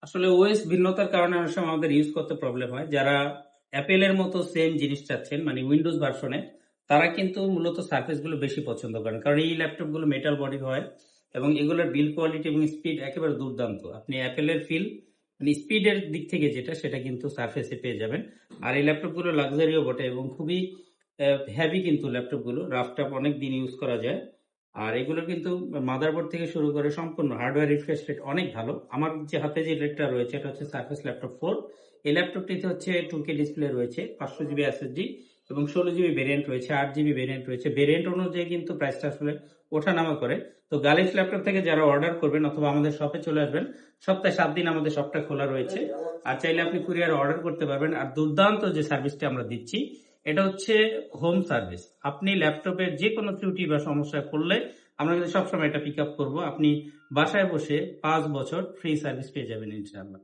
আসলে ওএস ভিন্নতার কারণে অনেক সময় আমাদের ইউজ করতে প্রবলেম হয়। যারা অ্যাপেল এর মতো সেম জিনিস চাচ্ছেন মানে উইন্ডোজ ভার্সনে, তারা কিন্তু মূলত সারফেস গুলো বেশি পছন্দ করেন। কারণ এই ল্যাপটপ গুলো মেটাল বডি হয় এবং এগুলোর বিল্ড কোয়ালিটি এবং স্পিড একেবারে দুর্দান্ত। আপনি অ্যাপেলের ফিল মানে স্পিডের দিক থেকে যেটা সেটা কিন্তু সারফেসে পেয়ে যাবেন। আর এই ল্যাপটপ গুলো লাক্সারিও বটে এবং খুবই হেভি কিন্তু ল্যাপটপ গুলো রাফটাপ অনেক দিন ইউজ করা যায়। আর এগুলো কিন্তু মাদারবোর্ড থেকে শুরু করে সম্পূর্ণ হার্ডওয়্যার রিফ্রেশ রেট অনেক ভালো। আমার যে হাতে যে রেটটা রয়েছে এটা হচ্ছে সারফেস ল্যাপটপ 4। এই ল্যাপটপটিতে হচ্ছে 2K ডিসপ্লে রয়েছে, 500 জিবি এসএসডি এবং 16 জিবি ভেরিয়েন্ট রয়েছে, 8 জিবি ভেরিয়েন্ট রয়েছে। ভেরিয়েন্ট অনুযায়ী কিন্তু প্রাইসটা আসলে ওঠানামা করে। তো গালিফ ল্যাপটপ থেকে যারা অর্ডার করবেন অথবা আমাদের শপে চলে আসবেন, সপ্তাহে 7 দিন আমাদের শপটা খোলা রয়েছে। আর চাইলে আপনি কুরিয়ার অর্ডার করতে পারবেন। আর দুর্দান্ত যে সার্ভিসটা আমরা দিচ্ছি এটা হচ্ছে হোম সার্ভিস। আপনি ল্যাপটপের যে কোনো ত্রুটি বা সমস্যায় পড়লে আমরা কিন্তু সবসময় এটা পিক আপ করবো। আপনি বাসায় বসে 5 বছর ফ্রি সার্ভিস পেয়ে যাবেন ইনশাআল্লাহ।